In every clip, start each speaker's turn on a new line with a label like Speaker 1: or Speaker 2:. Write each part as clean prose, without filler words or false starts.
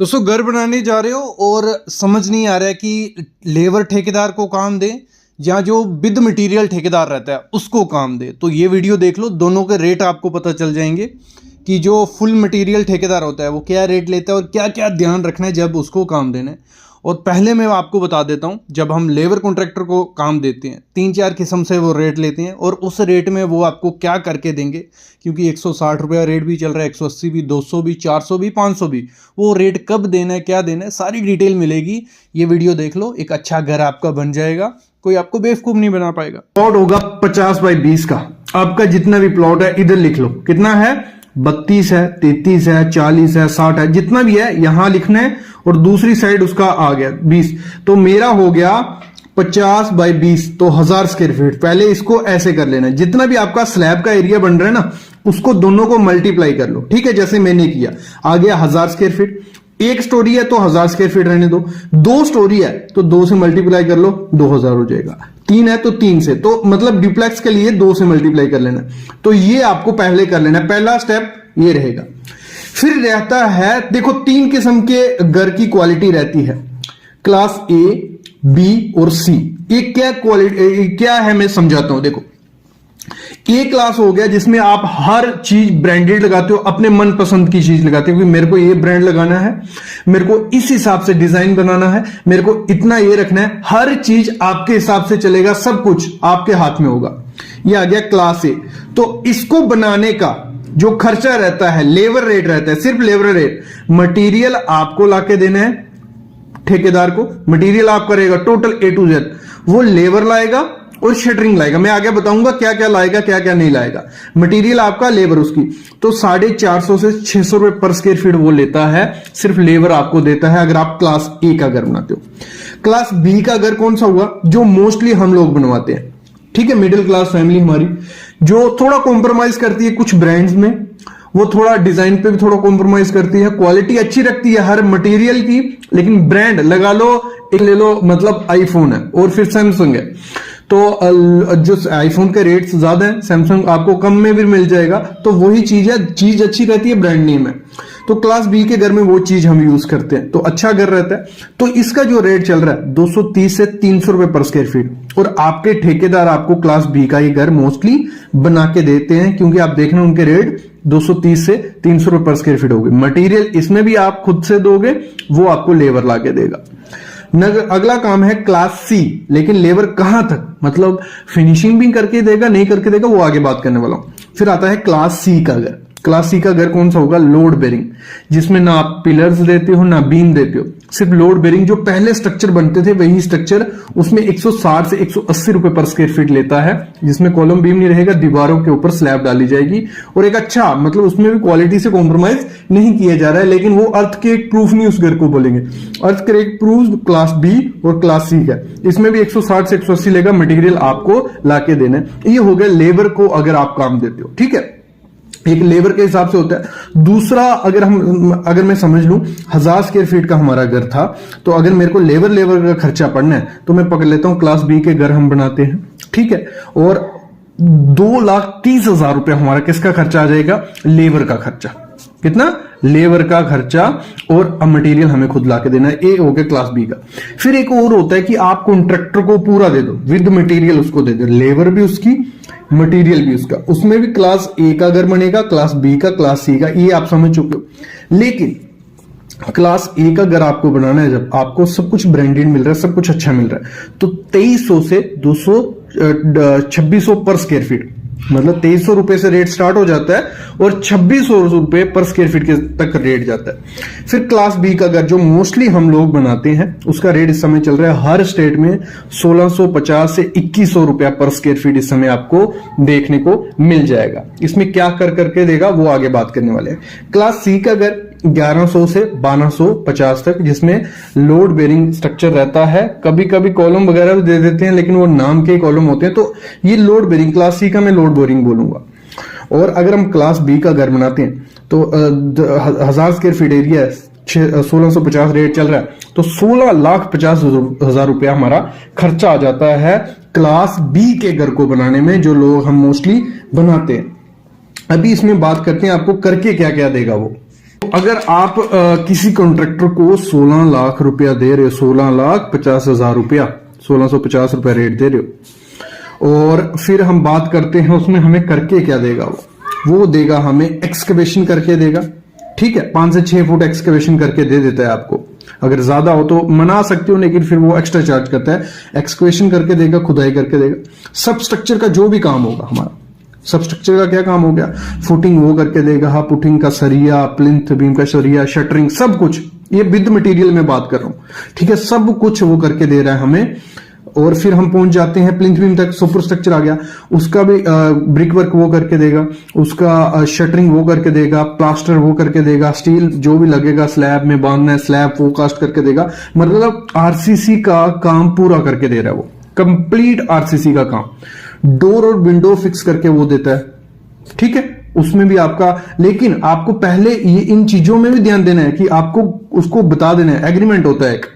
Speaker 1: दोस्तों घर बनाने जा रहे हो और समझ नहीं आ रहा है कि लेबर ठेकेदार को काम दें या जो विद मटेरियल ठेकेदार रहता है उसको काम दे, तो ये वीडियो देख लो। दोनों के रेट आपको पता चल जाएंगे कि जो फुल मटेरियल ठेकेदार होता है वो क्या रेट लेता है और क्या क्या ध्यान रखना है जब उसको काम देना है। और पहले मैं आपको बता देता हूँ, जब हम लेबर कॉन्ट्रैक्टर को काम देते हैं 3-4 किस्म से वो रेट लेते हैं और उस रेट में वो आपको क्या करके देंगे, क्योंकि 160 रुपया रेट भी चल रहा है, 180 भी, 200 भी, 400 भी, 500 भी। वो रेट कब देना है, क्या देना है, सारी डिटेल मिलेगी। ये वीडियो देख लो, एक अच्छा घर आपका बन जाएगा, कोई आपको बेवकूफ़ नहीं बना पाएगा।
Speaker 2: प्लॉट होगा 50 बाई 20 का। आपका जितना भी प्लॉट है इधर लिख लो, कितना है, 32 है, 33 है, 40 है, 60 है, जितना भी है यहां लिखना है। और दूसरी साइड उसका आ गया 20, तो मेरा हो गया 50 बाई 20, तो 1000 स्क्वायर फीट। पहले इसको ऐसे कर लेना है, जितना भी आपका स्लैब का एरिया बन रहा है ना उसको दोनों को मल्टीप्लाई कर लो, ठीक है, जैसे मैंने किया। आ गया 1000 स्क्वायर फीट। एक स्टोरी है तो 1000 स्क्वायर फीट रहने दो, 2 स्टोरी है तो 2 से मल्टीप्लाई कर लो, 2000 हो जाएगा। 3 है तो 3 से, तो मतलब डुप्लेक्स के लिए 2 से मल्टीप्लाई कर लेना। तो ये आपको पहले कर लेना, पहला स्टेप ये रहेगा। फिर रहता है, देखो 3 किस्म के घर की क्वालिटी रहती है, क्लास ए, बी और सी। ये क्या क्वालिटी क्या है मैं समझाता हूं। देखो ए क्लास हो गया जिसमें आप हर चीज ब्रांडेड लगाते हो, अपने मनपसंद की चीज लगाते हो कि मेरे को ये ब्रांड लगाना है, मेरे को इस हिसाब से डिजाइन बनाना है, मेरे को इतना ये रखना है, हर चीज आपके हिसाब से चलेगा, सब कुछ आपके हाथ में होगा। ये आ गया क्लास ए। तो इसको बनाने का जो खर्चा रहता है, लेबर रेट रहता है, सिर्फ लेबर रेट। मटेरियल आपको लाके देना है ठेकेदार को, मटेरियल आप करेगा टोटल A to Z, वो लेबर लाएगा और शटरिंग लाएगा। मैं आगे बताऊंगा क्या क्या लाएगा क्या क्या नहीं लाएगा। मटेरियल आपका, लेबर उसकी। तो 450 से 600 रुपए पर स्क्वायर फीट वो लेता है, सिर्फ लेबर आपको देता है अगर आप क्लास ए का घर बनाते हो। क्लास बी का घर कौन सा हुआ, जो मोस्टली हम लोग बनवाते हैं, ठीक है, मिडिल क्लास फैमिली हमारी, जो थोड़ा कॉम्प्रोमाइज करती है कुछ ब्रांड्स में, वो थोड़ा डिजाइन पे भी थोड़ा कॉम्प्रोमाइज करती है, क्वालिटी अच्छी रखती है हर मटेरियल की, लेकिन ब्रांड लगा लो, एक ले लो, मतलब आईफोन है और फिर सैमसंग है, तो जो आईफोन के रेट्स ज्यादा है, सैमसंग आपको कम में भी मिल जाएगा। तो वही चीज है, चीज अच्छी रहती है, ब्रांड नेम है। तो क्लास बी के घर में वो चीज हम यूज करते हैं, तो अच्छा घर रहता है। तो इसका जो रेट चल रहा है 230 से 300 रुपए पर स्क्वायर फीट। और आपके ठेकेदार आपको क्लास बी का ये घर मोस्टली बना के देते हैं, क्योंकि आप देखना उनके रेट 230 से 300 रुपए पर स्क्वायर फीट होगी। मटेरियल इसमें भी आप खुद से दोगे, वो आपको लेबर ला के देगा। अगला काम है क्लास सी, लेकिन लेबर कहां तक, मतलब फिनिशिंग भी करके देगा, नहीं करके देगा, वो आगे बात करने वाला हूं। फिर आता है क्लास सी का घर। क्लास सी का घर कौन सा होगा, लोड बेरिंग, जिसमें ना आप पिलर्स देते हो ना बीम देते हो, सिर्फ लोड बेरिंग। जो पहले स्ट्रक्चर बनते थे वही स्ट्रक्चर, उसमें 160 से 180 रुपए पर स्क्वायर फीट लेता है, जिसमें कॉलम बीम नहीं रहेगा, दीवारों के ऊपर स्लैब डाली जाएगी। और एक अच्छा, मतलब उसमें भी क्वालिटी से कॉम्प्रोमाइज नहीं किया जा रहा है, लेकिन वो अर्थ के प्रूफ नहीं उस घर को बोलेंगे। अर्थ क्रेक प्रूफ क्लास बी और क्लास सी का, इसमें भी 160 से 180 लेगा, मटेरियल आपको लाके देना है। ये हो गया लेबर को अगर आप काम देते हो, ठीक है, एक लेबर के हिसाब से होता है। दूसरा, अगर मैं समझ लूं 1000 स्क्वायर फीट का हमारा घर था, तो अगर मेरे को लेबर का खर्चा पड़ना है तो मैं पकड़ लेता हूं क्लास बी के घर हम बनाते हैं, ठीक है। और 2,30,000 रुपया हमारा किसका खर्चा आ जाएगा, लेबर का खर्चा। कितना, लेबर का खर्चा, और मटेरियल हमें खुद लाके देना है। ए हो गया क्लास बी का। फिर एक और होता है कि आप कॉन्ट्रैक्टर को पूरा दे दो, विद मटेरियल उसको दे दो, लेबर भी उसकी, मटेरियल भी उसका। उसमें भी क्लास ए का घर बनेगा, क्लास बी का, क्लास सी का, ये आप समझ चुके हो। लेकिन क्लास ए का घर आपको बनाना है, जब आपको सब कुछ ब्रांडेड मिल रहा है, सब कुछ अच्छा मिल रहा है, तो 2300 से 2600 पर स्क्वायर फीट, मतलब 2300 रुपए से रेट स्टार्ट हो जाता है और 2600 रुपए पर स्क्वायर फीट के तक रेट जाता है। फिर क्लास बी का घर जो मोस्टली हम लोग बनाते हैं, उसका रेट इस समय चल रहा है हर स्टेट में 1650 से 2100 रुपया पर स्क्वायर फीट इस समय आपको देखने को मिल जाएगा। इसमें क्या कर करके देगा वो आगे बात करने वाले हैं। क्लास सी का घर 1100 से 1250 तक, जिसमें लोड बेरिंग स्ट्रक्चर रहता है, कभी कभी कॉलम वगैरह भी दे देते हैं, लेकिन वो नाम के कॉलम होते हैं। तो ये लोड बेरिंग, क्लास सी का मैं लोड बेरिंग बोलूंगा। और अगर हम क्लास बी का घर बनाते हैं तो 1000 स्क्वायर फीट एरिया है, 1650 रेट चल रहा है, तो 16,50,000 रुपया हमारा खर्चा आ जाता है क्लास बी के घर को बनाने में, जो लोग हम मोस्टली बनाते हैं। अभी इसमें बात करते हैं आपको करके क्या क्या देगा वो। अगर आप किसी कॉन्ट्रैक्टर को 16 लाख रुपया दे रहे हो, 16,50,000 रुपया, 1650 रुपया रेट दे रहे हो, और फिर हम बात करते हैं उसमें हमें करके क्या देगा, वो देगा हमें एक्सकवेशन करके देगा। ठीक है, 5 से 6 फुट एक्सकवेशन करके दे देता है आपको। अगर ज्यादा हो तो मना सकते हो, लेकिन फिर वो एक्स्ट्रा चार्ज करता है। एक्सकवेशन करके देगा, खुदाई करके देगा। सब स्ट्रक्चर का जो भी काम होगा हमारा, सब स्ट्रक्चर का क्या काम हो गया, फुटिंग वो करके देगा, पुटिंग का सरिया, प्लिंथ बीम का सरिया, शटरिंग, सब कुछ, ये विद मटेरियल में बात कर रहा हूं। ठीक है, सब कुछ वो करके दे रहा है हमें। और फिर हम पहुंच जाते हैं प्लिंथ बीम तक, सुपर स्ट्रक्चर आ गया, उसका भी ब्रिक वर्क वो करके देगा, उसका शटरिंग वो करके देगा, प्लास्टर वो करके देगा, स्टील जो भी लगेगा स्लैब में बांधना है स्लैब वो कास्ट करके देगा। मतलब आरसीसी का काम पूरा करके दे रहा है वो, कंप्लीट आरसीसी का काम। डोर और विंडो फिक्स करके वो देता है। ठीक है, उसमें भी आपका, लेकिन आपको पहले ये इन चीजों में भी ध्यान देना है कि आपको उसको बता देना है। एग्रीमेंट होता है एक,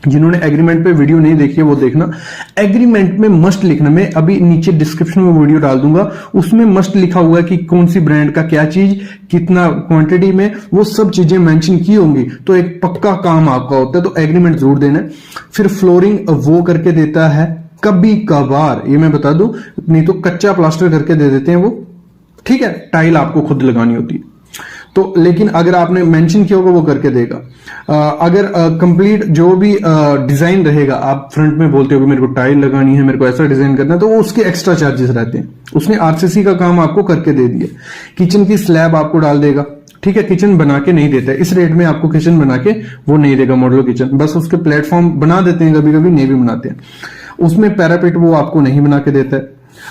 Speaker 2: जिन्होंने एग्रीमेंट पे वीडियो नहीं देखी है वो देखना। एग्रीमेंट में मस्ट लिखना, मैं अभी नीचे डिस्क्रिप्शन में वीडियो डाल दूंगा, उसमें मस्ट लिखा हुआ है कि कौन सी ब्रांड का क्या चीज, कितना क्वांटिटी में, वो सब चीजें मेंशन की होंगी, तो एक पक्का काम आपका होता है। तो एग्रीमेंट जरूर देना है। फिर फ्लोरिंग वो करके देता है, कभी कभार, ये मैं बता दूं, नहीं तो कच्चा प्लास्टर करके दे देते हैं वो। ठीक है, टाइल आपको खुद लगानी होती है तो, लेकिन अगर आपने मेंशन किया होगा वो करके देगा। अगर कंप्लीट जो भी डिजाइन रहेगा, आप फ्रंट में बोलते हो कि मेरे को टाइल लगानी है, मेरे को ऐसा डिजाइन करना है, तो वो उसके एक्स्ट्रा चार्जेस रहते हैं। उसने आरसीसी का काम आपको करके दे दिया। किचन की स्लैब आपको डाल देगा। ठीक है, किचन बना के नहीं देता है, इस रेट में आपको किचन बना के वो नहीं देगा मॉडल किचन, बस उसके प्लेटफॉर्म बना देते हैं, कभी कभी नहीं भी बनाते हैं। उसमें पैरापेट वो आपको नहीं बना के देता है,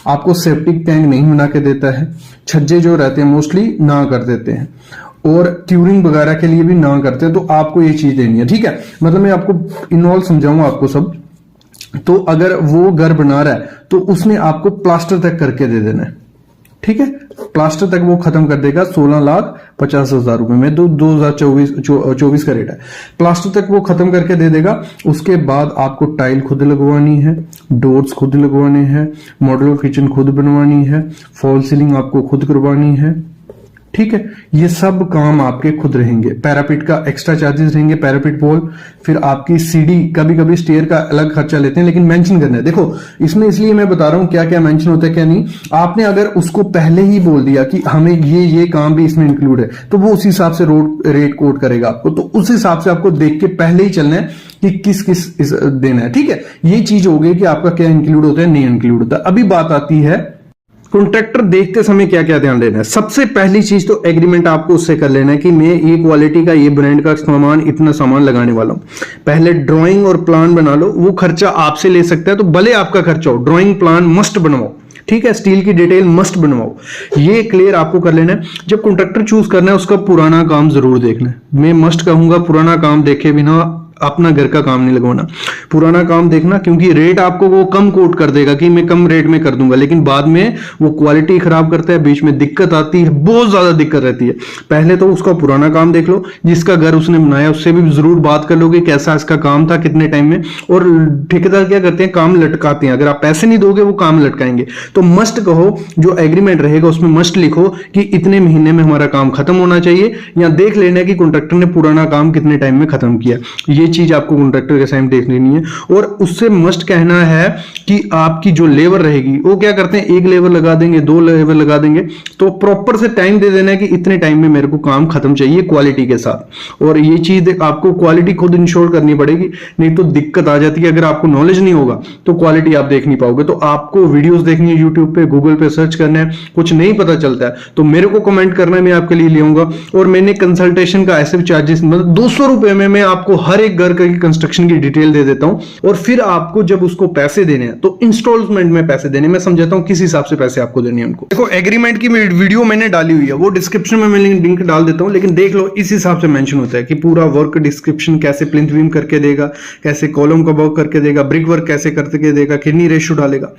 Speaker 2: आपको सेप्टिक टैंक नहीं बना के देता है, छज्जे जो रहते हैं मोस्टली ना कर देते हैं, और ट्यूरिंग वगैरह के लिए भी ना करते हैं। तो आपको ये चीज देनी है। ठीक है, मतलब मैं आपको इनऑल समझाऊंगा आपको सब। तो अगर वो घर बना रहा है तो उसमें आपको प्लास्टर तक करके दे देना है। ठीक है, प्लास्टर तक वो खत्म कर देगा 16,50,000 रुपए में, 2024 का रेट है। प्लास्टर तक वो खत्म करके दे देगा। उसके बाद आपको टाइल खुद लगवानी है, डोर्स खुद लगवाने हैं, मॉड्यूलर किचन खुद बनवानी है, फॉल सीलिंग आपको खुद करवानी है। ठीक है, ये सब काम आपके खुद रहेंगे। पैरापिट का एक्स्ट्रा चार्जेस रहेंगे, पैरापिट पोल। फिर आपकी सीढ़ी, कभी कभी स्टेयर का अलग खर्चा लेते हैं, लेकिन मेंशन करना है। देखो इसमें इसलिए मैं बता रहा हूं क्या क्या मेंशन होता है क्या नहीं। आपने अगर उसको पहले ही बोल दिया कि हमें ये काम भी इसमें इंक्लूड है, तो वो उस हिसाब से रेट कोड करेगा आपको। तो उस हिसाब से आपको देख के पहले ही चलना है कि किस किस देना है। ठीक है, ये चीज हो गई कि आपका क्या इंक्लूड होता है, नहीं इंक्लूड होता। अभी बात आती है कॉन्ट्रैक्टर देखते समय क्या क्या ध्यान देना है। सबसे पहली चीज तो एग्रीमेंट आपको उससे कर लेना है कि मैं ये क्वालिटी का, ये ब्रांड का सामान, इतना सामान लगाने वाला हूं। पहले ड्राइंग और प्लान बना लो, वो खर्चा आपसे ले सकता है, तो भले आपका खर्चा हो, ड्राइंग प्लान मस्ट बनवाओ। ठीक है, स्टील की डिटेल मस्ट बनवाओ, ये क्लियर आपको कर लेना है। जब कॉन्ट्रैक्टर चूज करना है उसका पुराना काम जरूर देखना है। मैं मस्ट कहूंगा पुराना काम देखे बिना अपना घर का काम नहीं लगवाना, पुराना काम देखना, क्योंकि रेट आपको वो कम कोट कर देगा कि मैं कम रेट में कर दूंगा, लेकिन बाद में वो क्वालिटी खराब करता है, बीच में दिक्कत आती है, बहुत ज्यादा दिक्कत रहती है। पहले तो उसका पुराना काम देख लो, जिसका घर उसने बनाया उससे भी जरूर बात कर लो कि कैसा इसका काम था, कितने टाइम में। और ठेकेदार क्या करते हैं, काम लटकाते हैं। अगर आप पैसे नहीं दोगे वो काम लटकाएंगे। तो मस्ट कहो, जो एग्रीमेंट रहेगा उसमें मस्ट लिखो कि इतने महीने में हमारा काम खत्म होना चाहिए, या देख लेना कि कॉन्ट्रैक्टर ने पुराना काम कितने टाइम में खत्म किया। ये चीज आपको कॉन्ट्रैक्टर के सामने देख लेनी है। और उससे मस्ट कहना है कि आपकी जो लेबर रहेगी, वो क्या करते हैं, एक लेबर लगा देंगे, 2 लेबर लगा देंगे, तो प्रॉपर से टाइम दे देना है कि इतने टाइम में मेरे को काम खत्म चाहिए क्वालिटी के साथ। और ये चीज आपको क्वालिटी खुद इंश्योर करनी पड़ेगी, नहीं तो दिक्कत आ जाती है। अगर आपको नॉलेज नहीं होगा तो क्वालिटी आप देख नहीं पाओगे। तो आपको वीडियोस देखनी है, यूट्यूब पे, गूगल पे सर्च करना है, कुछ नहीं पता चलता है तो मेरे को कमेंट करना है, मैं आपके लिए ले आऊंगा। और मैंने कंसल्टेशन का ऐसे चार्जेस, मतलब 200 रुपए में मैं आपको हर एक घर की कंस्ट्रक्शन की डिटेल दे देता हूं। और फिर आपको जब उसको पैसे देने हैं तो इंस्टॉलमेंट में पैसे देने, मैं समझाता हूं किस हिसाब से पैसे आपको देने हैं उनको। देखो एग्रीमेंट की वीडियो मैंने डाली हुई है, वो डिस्क्रिप्शन में मैं लिंक डाल देता हूं, लेकिन देख लो इस हिसाब से मेंशन होता है कि पूरा वर्क डिस्क्रिप्शन कैसे प्लिंथ बीम करके देगा, कैसे कॉलम का वर्क करके देगा, ब्रिक वर्क कैसे करके देगा, कितनी रेशियो डालेगा।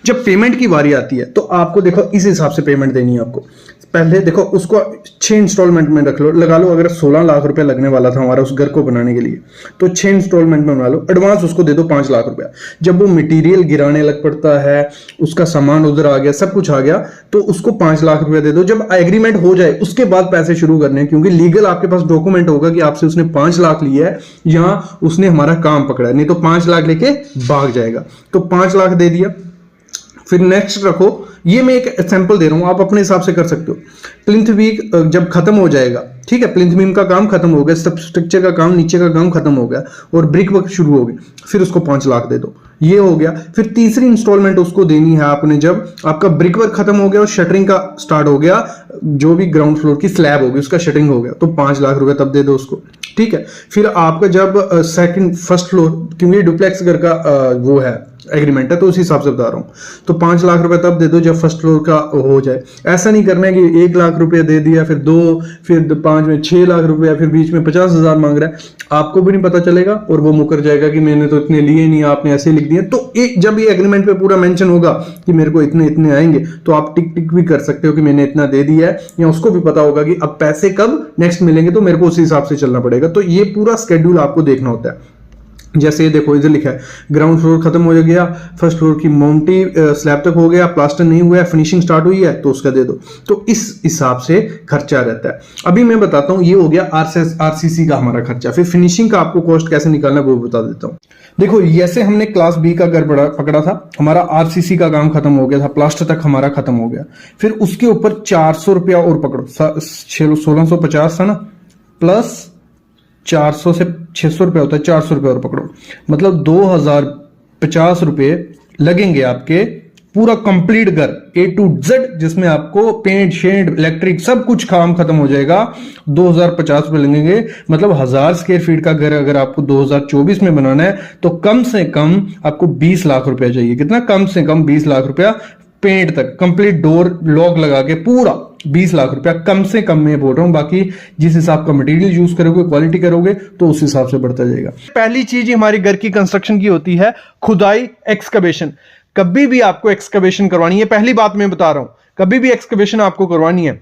Speaker 2: जब पेमेंट की बारी आती है तो आपको देखो इस हिसाब से पेमेंट देनी है आपको। पहले देखो उसको 6 इंस्टॉलमेंट में रख लो, लगा लो अगर 16 लाख रुपया लगने वाला था हमारा उस घर को बनाने के लिए, तो 6 इंस्टॉलमेंट में बना लो, एडवांस उसको दे दो 5 लाख रुपया। जब वो मटेरियल गिराने लग पड़ता है, उसका सामान उधर आ गया, सब कुछ आ गया, तो उसको 5 लाख रुपया दे दो। जब एग्रीमेंट हो जाए उसके बाद पैसे शुरू करने हैं, क्योंकि लीगल आपके पास डॉक्यूमेंट होगा कि आपसे उसने 5 लाख लिया है या उसने हमारा काम पकड़ा है, नहीं तो 5 लाख लेके भाग जाएगा। तो 5 लाख दे दिया। फिर नेक्स्ट रखो, ये मैं एक सैंपल दे रहा हूं, आप अपने हिसाब से कर सकते हो। प्लिंथ वीक जब खत्म हो जाएगा, ठीक है, प्लिंथ बीम का काम खत्म हो गया, सब स्ट्रक्चर का काम, नीचे का काम खत्म हो गया और ब्रिक वर्क शुरू हो गया, फिर उसको 5 लाख दे दो, ये हो गया। फिर तीसरी इंस्टॉलमेंट उसको देनी है आपने जब आपका ब्रिक वर्क खत्म हो गया और शटरिंग का स्टार्ट हो गया, जो भी ग्राउंड फ्लोर की स्लैब होगी उसका शटरिंग हो गया, तो 5 लाख रुपए तब दे दो उसको, ठीक है। फिर आपका जब फर्स्ट फ्लोर, क्योंकि डुप्लेक्स घर का वो है एग्रीमेंट है, तो उसी हिसाब से बता रहा हूं, तो 5 लाख रुपए तब दे दो जब फर्स्ट फ्लोर का हो जाए। ऐसा नहीं करना है कि 1 लाख रुपए दे दिया, फिर 2, फिर 5 में 6 लाख रुपया, फिर बीच में 50,000 मांग रहा है, आपको भी नहीं पता चलेगा और वो मुकर जाएगा कि मैंने तो इतने लिए नहीं, आपने ऐसे लिख दिए। तो जब ये एग्रीमेंट पे पूरा मेंशन होगा कि मेरे को इतने इतने आएंगे, तो आप टिक टिक भी कर सकते हो कि मैंने इतना दे दिया है, या उसको भी पता होगा कि अब पैसे कब नेक्स्ट मिलेंगे, तो मेरे को उसी हिसाब से चलना पड़ेगा। तो ये पूरा स्केड्यूल आपको देखना होता है। जैसे ये देखो इधर लिखा है ग्राउंड फ्लोर खत्म हो गया, फर्स्ट फ्लोर की माउंटी स्लैब तक हो गया, प्लास्टर नहीं हुआ है, फिनिशिंग स्टार्ट हुई है, तो उसका दे दो। तो इस हिसाब से खर्चा रहता है। अभी मैं बताता हूं, ये हो गया आरसीसी का हमारा खर्चा। फिर फिनिशिंग का आपको कॉस्ट कैसे निकालना है वो बता देता हूं। देखो जैसे हमने क्लास बी का घर पकड़ा था, हमारा आरसीसी का काम खत्म हो गया था, प्लास्टर तक हमारा खत्म हो गया, फिर उसके ऊपर 400 रुपया और पकड़ो, 1650 था ना, प्लस 400 से 600 रुपया होता है, 400 रुपये और पकड़ो, मतलब 2050 रुपये लगेंगे आपके पूरा कंप्लीट घर A to Z, जिसमें आपको पेंट शेड इलेक्ट्रिक सब कुछ काम खत्म हो जाएगा। 2050 रुपये लगेंगे, मतलब 1000 स्क्वायर फीट का घर अगर आपको 2024 में बनाना है तो कम से कम आपको 20 लाख रुपया चाहिए। कितना? कम से कम 20 लाख रुपया, पेंट तक कंप्लीट डोर लॉक लगा के पूरा 20 लाख रुपया कम से कम में बोल रहा हूं। बाकी जिस हिसाब का मटेरियल यूज करोगे, क्वालिटी करोगे, तो उस हिसाब से बढ़ता जाएगा। पहली चीज हमारी घर की कंस्ट्रक्शन की होती है खुदाई, एक्सकवेशन। कभी भी आपको एक्सकवेशन करवानी है, पहली बात मैं बता रहा हूं, कभी भी एक्सकवेशन आपको करवानी है,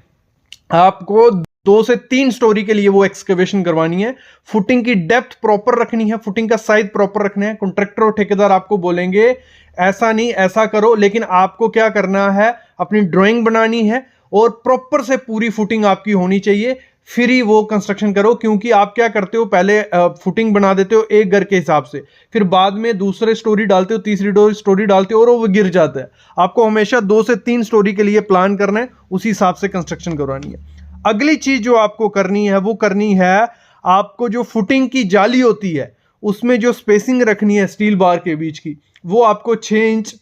Speaker 2: आपको 2 से 3 स्टोरी के लिए वो एक्सकवेशन करवानी है। फुटिंग की डेप्थ प्रॉपर रखनी है, फुटिंग का साइज प्रॉपर रखना है। कॉन्ट्रैक्टर और ठेकेदार आपको बोलेंगे ऐसा नहीं ऐसा करो, लेकिन आपको क्या करना है, अपनी ड्राइंग बनानी है और प्रॉपर से पूरी फुटिंग आपकी होनी चाहिए, फिर ही वो कंस्ट्रक्शन करो। क्योंकि आप क्या करते हो, पहले फुटिंग बना देते हो एक घर के हिसाब से, फिर बाद में दूसरे स्टोरी डालते हो, तीसरी स्टोरी डालते हो और वो गिर जाता है। आपको हमेशा 2 से 3 स्टोरी के लिए प्लान करना है, उसी हिसाब से कंस्ट्रक्शन करवानी है। अगली चीज जो आपको करनी है वो करनी है, आपको जो फुटिंग की जाली होती है उसमें जो स्पेसिंग रखनी है स्टील बार के बीच की, वो आपको 6 इंच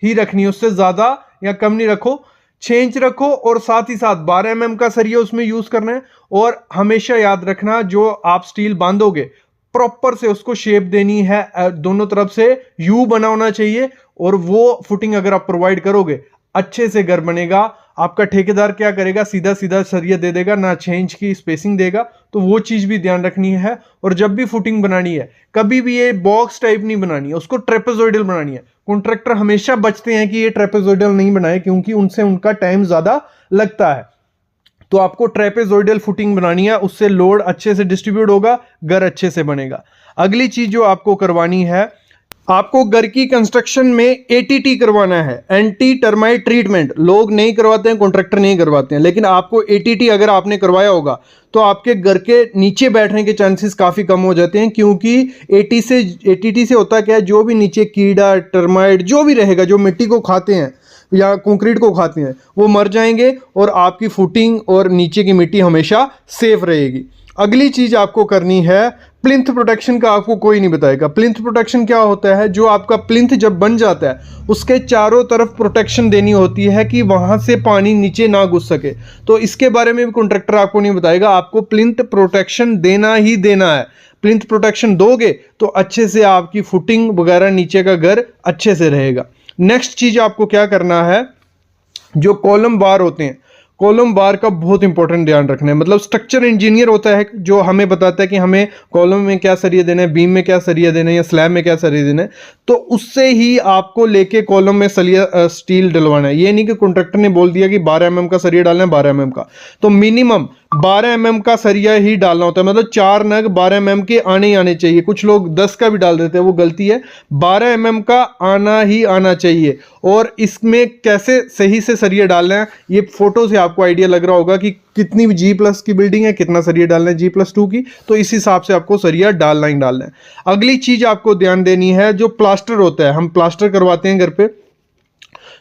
Speaker 2: ही रखनी है, उससे ज्यादा या कम नहीं रखो, 6 इंच रखो। और साथ ही साथ 12 mm का सरिया उसमें यूज करना है। और हमेशा याद रखना, जो आप स्टील बांधोगे प्रॉपर से उसको शेप देनी है, दोनों तरफ से यू बना होना चाहिए। और वो फुटिंग अगर आप प्रोवाइड करोगे, अच्छे से घर बनेगा। आपका ठेकेदार क्या करेगा, सीधा सीधा सरिया दे देगा, ना 6 इंच की स्पेसिंग देगा, तो वो चीज भी ध्यान रखनी है। और जब भी फुटिंग बनानी है, कभी भी ये बॉक्स टाइप नहीं बनानी है, उसको ट्रेपेजोइडल बनानी है। कॉन्ट्रैक्टर हमेशा बचते हैं कि ये ट्रेपेजोइडल नहीं बनाए, क्योंकि उनसे उनका टाइम ज्यादा लगता है। तो आपको ट्रेपेजोइडल फुटिंग बनानी है, उससे लोड अच्छे से डिस्ट्रीब्यूट होगा, घर अच्छे से बनेगा। अगली चीज जो आपको करवानी है, आपको घर की कंस्ट्रक्शन में एटीटी करवाना है, एंटी टर्माइट ट्रीटमेंट। लोग नहीं करवाते हैं, कॉन्ट्रैक्टर नहीं करवाते हैं, लेकिन आपको एटीटी अगर आपने करवाया होगा तो आपके घर के नीचे बैठने के चांसेस काफी कम हो जाते हैं। क्योंकि एटीटी से होता क्या है, जो भी नीचे कीड़ा टर्माइट जो भी रहेगा, जो मिट्टी को खाते हैं या कंक्रीट को खाते हैं, वो मर जाएंगे और आपकी फुटिंग और नीचे की मिट्टी हमेशा सेफ रहेगी। अगली चीज आपको करनी है, प्लिंथ प्रोटेक्शन का आपको कोई नहीं बताएगा। प्लिंथ प्रोटेक्शन क्या होता है, जो आपका प्लिंथ जब बन जाता है उसके चारों तरफ प्रोटेक्शन देनी होती है कि वहां से पानी नीचे ना घुस सके। तो इसके बारे में भी कॉन्ट्रैक्टर आपको नहीं बताएगा, आपको प्लिंथ प्रोटेक्शन देना ही देना है। प्लिंथ प्रोटेक्शन दोगे तो अच्छे से आपकी फुटिंग वगैरह नीचे का घर अच्छे से रहेगा। नेक्स्ट चीज आपको क्या करना है, जो कॉलम बार होते हैं,
Speaker 1: कॉलम बार का बहुत इंपॉर्टेंट ध्यान रखना है। मतलब स्ट्रक्चर इंजीनियर होता है जो हमें बताता है कि हमें कॉलम में क्या सरिया देना है, बीम में क्या सरिया देना है या स्लैब में क्या सरिया देना है, तो उससे ही आपको लेके कॉलम में सरिया स्टील डलवाना है। ये नहीं कि कॉन्ट्रैक्टर ने बोल दिया कि 12 mm का सरिया डालना है 12 mm का, तो मिनिमम 12 mm का सरिया ही डालना होता है। मतलब 4 नग 12 mm के आने ही आने चाहिए। कुछ लोग 10 का भी डाल देते हैं, वो गलती है। 12 mm का आना ही आना चाहिए। और इसमें कैसे सही से सरिया डालना है, ये फोटो से आपको आइडिया लग रहा होगा कि कितनी G+ की बिल्डिंग है, कितना सरिया डालना है G+2 की, तो इस हिसाब से आपको सरिया डालना ही डालना है। अगली चीज आपको ध्यान देनी है, जो प्लास्टर होता है, हम प्लास्टर करवाते हैं घर पे,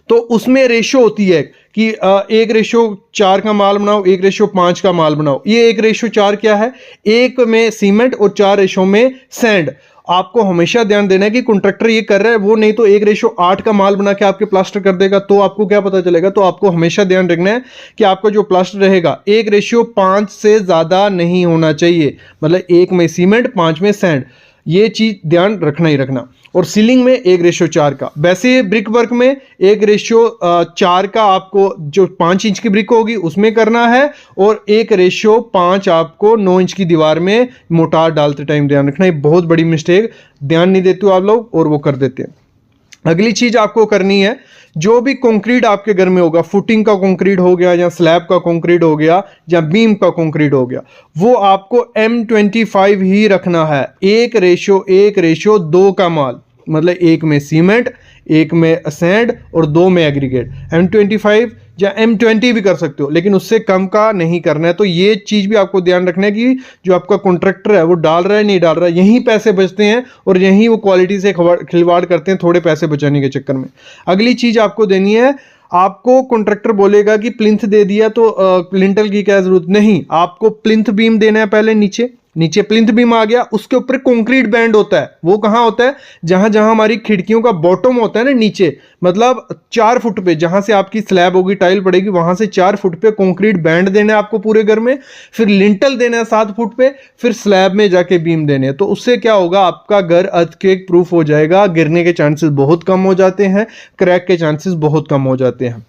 Speaker 1: तो उसमें रेशो होती है कि 1:4 का माल बनाओ, 1:5 का माल बनाओ। ये 1:4 क्या है, 1 में सीमेंट और 4 रेशो में सैंड। आपको हमेशा ध्यान देना है कि कॉन्ट्रैक्टर ये कर रहा है, वो नहीं तो 1:8 का माल बना के आपके प्लास्टर कर देगा, तो आपको क्या पता चलेगा। तो आपको हमेशा ध्यान रखना है कि आपका जो प्लास्टर रहेगा 1:5 से ज्यादा नहीं होना चाहिए। मतलब 1 में सीमेंट 5 में सैंड, ये चीज ध्यान रखना ही रखना। और सीलिंग में 1:4 का। वैसे ब्रिक वर्क में 1:4 का आपको जो 5 इंच की ब्रिक होगी उसमें करना है, और 1:5 आपको 9 इंच की दीवार में मोटार डालते टाइम ध्यान रखना। ये बहुत बड़ी मिस्टेक, ध्यान नहीं देते हो आप लोग और वो कर देते हैं। अगली चीज आपको करनी है, जो भी कंक्रीट आपके घर में होगा, फुटिंग का कंक्रीट हो गया या स्लैब का कंक्रीट हो गया या बीम का कंक्रीट हो गया, वो आपको M25 ही रखना है। 1:1:2 का माल, मतलब 1 में सीमेंट, 1 में सैंड और 2 में एग्रीगेट। M25 या M20 भी कर सकते हो, लेकिन उससे कम का नहीं करना है। तो ये चीज भी आपको ध्यान रखना है कि जो आपका कॉन्ट्रैक्टर है वो डाल रहा है नहीं डाल रहा है, यहीं पैसे बचते हैं और यहीं वो क्वालिटी से खिलवाड़ करते हैं थोड़े पैसे बचाने के चक्कर में। अगली चीज आपको देनी है, आपको कॉन्ट्रैक्टर बोलेगा कि प्लिंथ दे दिया तो लिंटल की क्या जरूरत नहीं, आपको प्लिंथ बीम देना है पहले। नीचे प्लिंथ बीम आ गया, उसके ऊपर कंक्रीट बैंड होता है। वो कहां होता है, जहां जहां हमारी खिड़कियों का बॉटम होता है ना नीचे, मतलब 4 फुट पे जहां से आपकी स्लैब होगी, टाइल पड़ेगी, वहां से 4 फुट पे कंक्रीट बैंड देना है आपको पूरे घर में। फिर लिंटल देना है 7 फुट पे, फिर स्लैब में जाके बीम देने हैं। तो उससे क्या होगा, आपका घर अर्थक्वेक प्रूफ हो जाएगा, गिरने के चांसेस बहुत कम हो जाते हैं, क्रैक के चांसेस बहुत कम हो जाते हैं।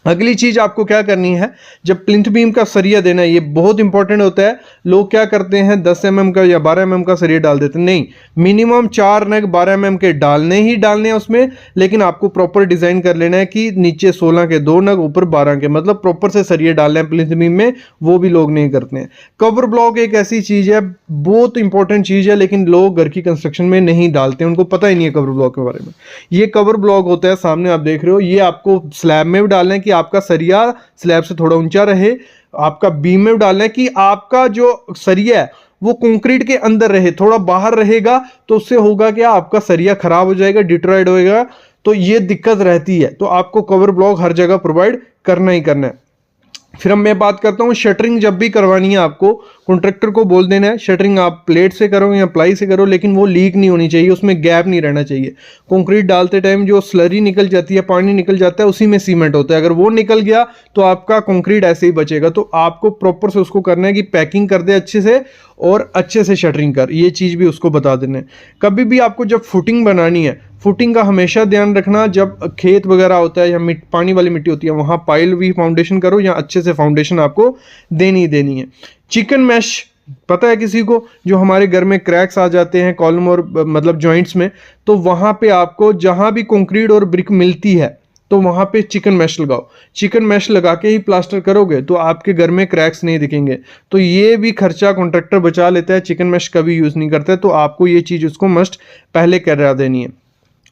Speaker 1: अगली चीज आपको क्या करनी है, जब प्लिंथ बीम का सरिया देना है, ये बहुत इंपॉर्टेंट होता है। लोग क्या करते हैं 10 mm का या 12 mm का सरिया डाल देते हैं, नहीं, मिनिमम 4 नग 12 mm के डालने ही डालने हैं उसमें। लेकिन आपको प्रॉपर डिजाइन कर लेना है कि नीचे 16 के 2 नग, ऊपर 12 के, मतलब प्रॉपर से सरिया डालना है प्लिंथ बीम में, वो भी लोग नहीं करते हैं। कवर ब्लॉक एक ऐसी चीज है, बहुत इंपॉर्टेंट चीज है, लेकिन लोग घर की कंस्ट्रक्शन में नहीं डालते हैं, उनको पता ही नहीं है कवर ब्लॉक के बारे में। ये कवर ब्लॉक होता है, सामने आप देख रहे हो, ये आपको स्लैब में भी डालना है कि आपका सरिया स्लैब से थोड़ा ऊंचा रहे, आपका बीम में डालना है कि आपका जो सरिया है वो कंक्रीट के अंदर रहे, थोड़ा बाहर रहेगा तो उससे होगा क्या, आपका सरिया खराब हो जाएगा, डिट्रॉयड होएगा, तो ये दिक्कत रहती है। तो आपको कवर ब्लॉक हर जगह प्रोवाइड करना ही करना है। फिर हम मैं बात करता हूं, शटरिंग जब भी करवानी है आपको कॉन्ट्रैक्टर को बोल देना है, शटरिंग आप प्लेट से करो या प्लाई से करो, लेकिन वो लीक नहीं होनी चाहिए, उसमें गैप नहीं रहना चाहिए। कंक्रीट डालते टाइम जो स्लरी निकल जाती है, पानी निकल जाता है, उसी में सीमेंट होता है, अगर वो निकल गया तो आपका कंक्रीट ऐसे ही बचेगा। तो आपको प्रॉपर से उसको करना है कि पैकिंग कर दे अच्छे से और अच्छे से शटरिंग कर, ये चीज़ भी उसको बता देना है। कभी भी आपको जब फुटिंग बनानी है, फुटिंग का हमेशा ध्यान रखना, जब खेत वगैरह होता है या पानी वाली मिट्टी होती है, वहाँ पाइल भी फाउंडेशन करो या अच्छे से फाउंडेशन आपको देनी है। चिकन मैश पता है किसी को, जो हमारे घर में क्रैक्स आ जाते हैं कॉलम और मतलब जॉइंट्स में, तो वहाँ पे आपको जहाँ भी कंक्रीट और ब्रिक मिलती है तो वहाँ पे चिकन मैश लगाओ। चिकन मैश लगा के ही प्लास्टर करोगे तो आपके घर में क्रैक्स नहीं दिखेंगे। तो ये भी खर्चा कॉन्ट्रैक्टर बचा लेता है, चिकन मैश कभी यूज़ नहीं करता है, तो आपको ये चीज़ उसको मस्ट पहले करा देनी है।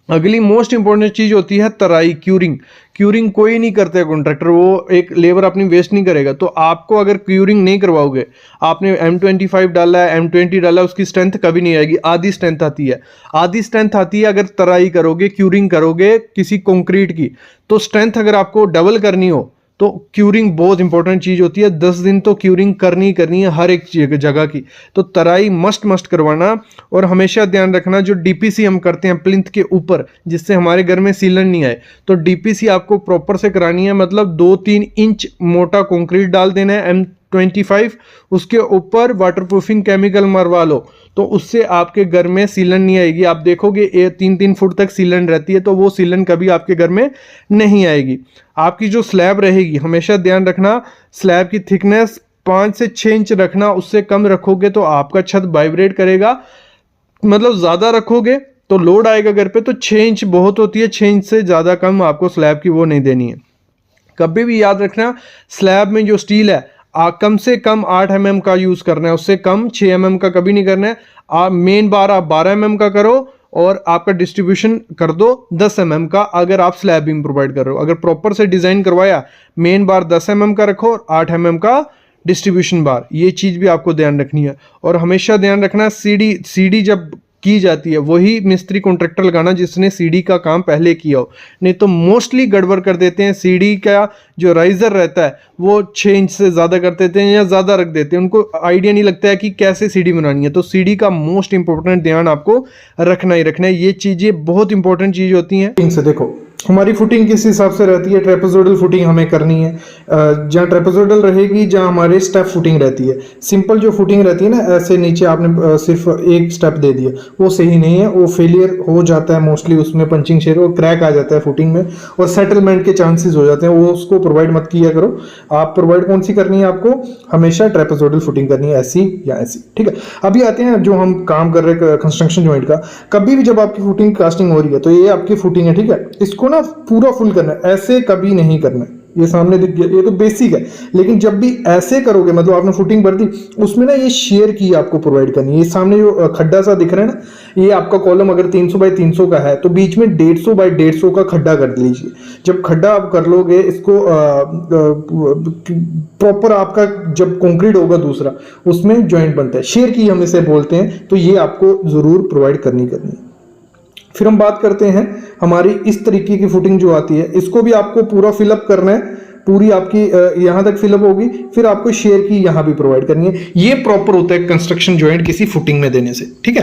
Speaker 1: अगली मोस्ट इंपॉर्टेंट चीज होती है तराई, क्यूरिंग। क्यूरिंग कोई नहीं करता है कॉन्ट्रैक्टर, वो एक लेबर अपनी वेस्ट नहीं करेगा। तो आपको अगर क्यूरिंग नहीं करवाओगे, आपने M25 डाला है, M20 डाला है, उसकी स्ट्रेंथ कभी नहीं आएगी, आधी स्ट्रेंथ आती है। आधी स्ट्रेंथ आती है अगर तराई करोगे, क्यूरिंग करोगे किसी कंक्रीट की, तो स्ट्रेंथ अगर आपको डबल करनी हो तो क्यूरिंग बहुत इंपॉर्टेंट चीज होती है। 10 दिन तो क्यूरिंग करनी ही करनी है हर एक जगह की। तो तराई मस्ट करवाना, और हमेशा ध्यान रखना जो डीपीसी हम करते हैं प्लिंथ के ऊपर, जिससे हमारे घर में सीलन नहीं आए, तो डीपीसी आपको प्रॉपर से करानी है। मतलब 2-3 इंच मोटा कंक्रीट डाल देना है 25 उसके ऊपर वाटरप्रूफिंग केमिकल मरवा लो, तो उससे आपके घर में सीलन नहीं आएगी। आप देखोगे 3-3 फुट तक सीलन रहती है, तो वो सीलन कभी आपके घर में नहीं आएगी। आपकी जो स्लैब रहेगी, हमेशा ध्यान रखना स्लैब की थिकनेस 5 से 6 इंच रखना, उससे कम रखोगे तो आपका छत वाइब्रेट करेगा। मतलब ज़्यादा रखोगे तो लोड आएगा घर पे, तो 6 इंच बहुत होती है, 6 इंच से ज़्यादा कम आपको स्लैब की वो नहीं देनी है। कभी भी याद रखना स्लैब में जो स्टील है कम से कम 8 mm का यूज़ करना है, उससे कम 6 mm का कभी नहीं करना है। आप मेन बार आप 12 mm का करो और आपका डिस्ट्रीब्यूशन कर दो 10 mm का, अगर आप स्लैब बीम प्रोवाइड कर रहे हो। अगर प्रॉपर से डिज़ाइन करवाया, मेन बार 10 mm का रखो और 8 mm का डिस्ट्रीब्यूशन बार, ये चीज़ भी आपको ध्यान रखनी है। और हमेशा ध्यान रखना सीढ़ी जब की जाती है वही मिस्त्री कॉन्ट्रैक्टर लगाना जिसने सीढ़ी का काम पहले किया हो, नहीं तो मोस्टली गड़बड़ कर देते हैं। सीढ़ी का जो राइजर रहता है वो 6 इंच से ज़्यादा कर देते हैं या ज़्यादा रख देते हैं, उनको आइडिया नहीं लगता है कि कैसे सीढ़ी बनानी है। तो सीढ़ी का मोस्ट इंपॉर्टेंट ध्यान आपको रखना ही रखना है। ये चीज़ें बहुत इंपॉर्टेंट चीज़ होती हैं।
Speaker 2: से देखो हमारी फुटिंग किस हिसाब से रहती है, ट्रेपेजोइडल फुटिंग हमें करनी है। जहाँ ट्रेपेजोइडल रहेगी, जहाँ हमारे स्टेप फुटिंग रहती है। सिंपल जो फुटिंग रहती है ना, ऐसे नीचे आपने सिर्फ एक स्टेप दे दिया, वो सही नहीं है, वो फेलियर हो जाता है मोस्टली, उसमें पंचिंग शेयर और क्रैक आ जाता है फुटिंग में और सेटलमेंट के चांसेस हो जाते हैं। वो उसको प्रोवाइड मत किया करो। आप प्रोवाइड कौन सी करनी है, आपको हमेशा ट्रेपेजोइडल फुटिंग करनी है, ऐसी या ऐसी, ठीक है। अभी आते हैं जो हम काम कर रहे हैं कंस्ट्रक्शन जॉइंट का। कभी भी जब आपकी फुटिंग कास्टिंग हो रही है तो ये आपकी फुटिंग है, ठीक है, इसको ना पूरा फुल करना है, ऐसे कभी नहीं करना है। ये सामने दिख गया, ये तो बेसिक है, लेकिन जब भी ऐसे करोगे, मतलब आपने फुटिंग भर दी, उसमें ना ये शेयर की आपको प्रोवाइड करनी है। ये सामने जो खड्डा सा दिख रहा है ना, ये आपका कॉलम अगर 300 बाई 300 का है तो बीच में 150 बाई 150 का खड्डा कर लीजिए। जब खड्डा आप कर लोगे, इसको प्रॉपर आपका जब कंक्रीट होगा दूसरा, उसमें जॉइंट बनता है, शेयर की हम इसे बोलते हैं, तो ये आपको जरूर प्रोवाइड करनी है। फिर हम बात करते हैं हमारी इस तरीके की फुटिंग जो आती है, इसको भी आपको पूरा फिलअप करना है, पूरी आपकी यहां तक फिलअप होगी, फिर आपको शेयर की यहां भी प्रोवाइड करनी है। ये प्रॉपर होता है कंस्ट्रक्शन जॉइंट किसी फुटिंग में देने से, ठीक है।